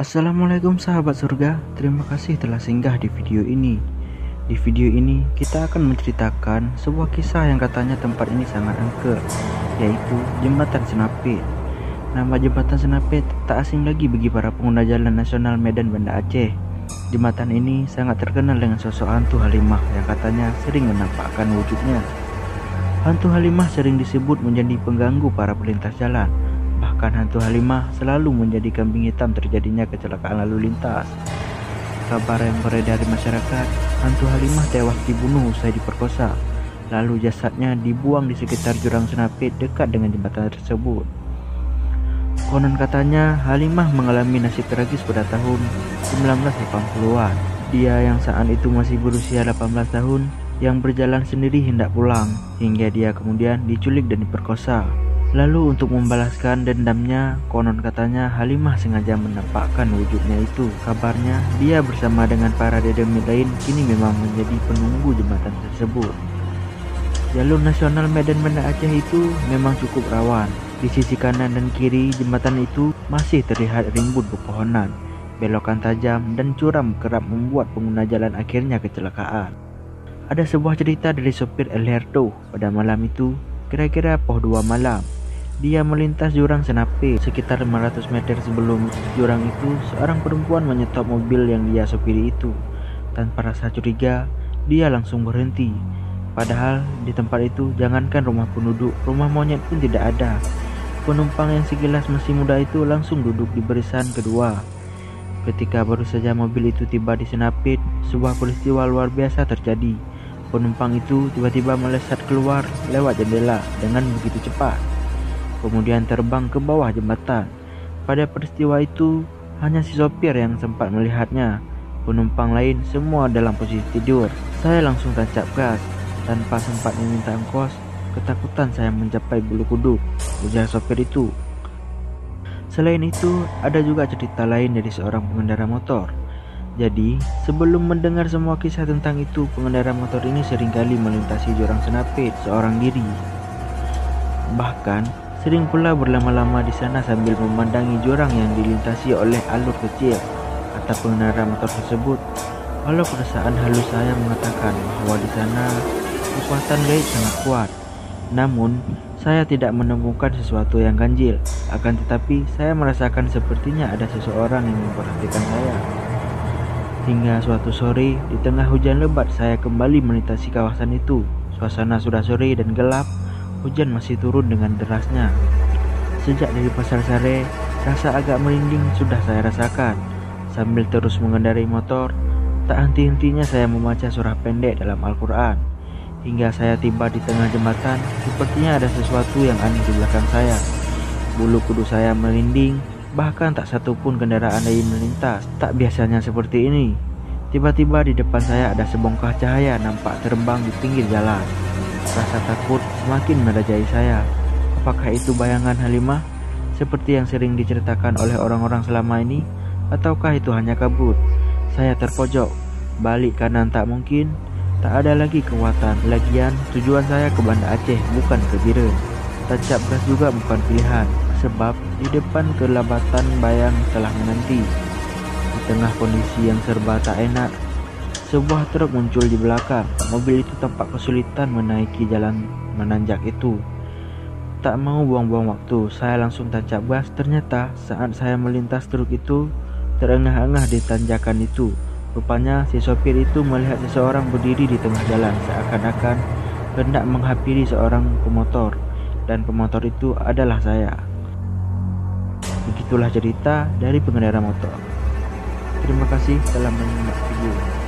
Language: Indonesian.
Assalamualaikum sahabat surga, terima kasih telah singgah di video ini. Di video ini kita akan menceritakan sebuah kisah yang katanya tempat ini sangat angker, yaitu Jembatan Senapit. Nama Jembatan Senapit tak asing lagi bagi para pengguna jalan nasional Medan Banda Aceh. Jembatan ini sangat terkenal dengan sosok hantu Halimah yang katanya sering menampakkan wujudnya. Hantu Halimah sering disebut menjadi pengganggu para pelintas jalan. Bahkan hantu Halimah selalu menjadi kambing hitam terjadinya kecelakaan lalu lintas. Kabar yang beredar di masyarakat, hantu Halimah tewas dibunuh usai diperkosa. Lalu jasadnya dibuang di sekitar jurang Senapit dekat dengan jembatan tersebut. Konon katanya Halimah mengalami nasib tragis pada tahun 1980-an. Dia yang saat itu masih berusia 18 tahun yang berjalan sendiri hendak pulang, hingga dia kemudian diculik dan diperkosa. Lalu untuk membalaskan dendamnya, konon katanya Halimah sengaja menampakkan wujudnya itu. Kabarnya dia bersama dengan para dedemit lain kini memang menjadi penunggu jembatan tersebut. Jalur nasional Medan Banda Aceh itu memang cukup rawan. Di sisi kanan dan kiri jembatan itu masih terlihat rimbun pepohonan, belokan tajam dan curam kerap membuat pengguna jalan akhirnya kecelakaan. Ada sebuah cerita dari sopir Elherdo pada malam itu, kira-kira pukul 2 malam. Dia melintas jurang Senapit. Sekitar 500 meter sebelum jurang itu, seorang perempuan menyetop mobil yang dia sopiri itu. Tanpa rasa curiga, dia langsung berhenti. Padahal di tempat itu jangankan rumah penduduk, rumah monyet pun tidak ada. Penumpang yang sekilas masih muda itu langsung duduk di barisan kedua. Ketika baru saja mobil itu tiba di Senapit, sebuah peristiwa luar biasa terjadi. Penumpang itu tiba-tiba melesat keluar lewat jendela dengan begitu cepat, kemudian terbang ke bawah jembatan. Pada peristiwa itu, hanya si sopir yang sempat melihatnya. Penumpang lain semua dalam posisi tidur. Saya langsung tancap gas. Tanpa sempat meminta ongkos, ketakutan saya mencapai bulu kuduk, ujar sopir itu. Selain itu, ada juga cerita lain dari seorang pengendara motor. Jadi, sebelum mendengar semua kisah tentang itu, pengendara motor ini seringkali melintasi jurang Senapit seorang diri. Bahkan, sering pula berlama-lama di sana sambil memandangi jurang yang dilintasi oleh alur kecil. Kata pengendara motor tersebut, walau perasaan halus saya mengatakan bahwa di sana kekuatan gaib sangat kuat. Namun, saya tidak menemukan sesuatu yang ganjil. Akan tetapi, saya merasakan sepertinya ada seseorang yang memperhatikan saya. Hingga suatu sore, di tengah hujan lebat, saya kembali melintasi kawasan itu. Suasana sudah sore dan gelap. Hujan masih turun dengan derasnya. Sejak dari Pasar Sare, rasa agak merinding sudah saya rasakan. Sambil terus mengendarai motor, tak henti-hentinya saya membaca surah pendek dalam Al-Quran. Hingga saya tiba di tengah jembatan, sepertinya ada sesuatu yang aneh di belakang saya. Bulu kuduk saya merinding, bahkan tak satu pun kendaraan lain melintas. Tak biasanya seperti ini. Tiba-tiba di depan saya ada sebongkah cahaya nampak terbang di pinggir jalan. Rasa takut semakin merajai saya. Apakah itu bayangan Halimah seperti yang sering diceritakan oleh orang-orang selama ini, ataukah itu hanya kabut? Saya terpojok, balik kanan tak mungkin, tak ada lagi kekuatan. Lagian tujuan saya ke Banda Aceh, bukan ke Biren. Tancap gas juga bukan pilihan, sebab di depan kelabatan bayang telah menanti. Di tengah kondisi yang serba tak enak, sebuah truk muncul di belakang. Mobil itu tampak kesulitan menaiki jalan menanjak itu. Tak mau buang-buang waktu, saya langsung tancap gas. Ternyata saat saya melintas truk itu terengah-engah di tanjakan itu. Rupanya si sopir itu melihat seseorang berdiri di tengah jalan, seakan-akan hendak menghampiri seorang pemotor. Dan pemotor itu adalah saya. Begitulah cerita dari pengendara motor. Terima kasih telah menyimak video.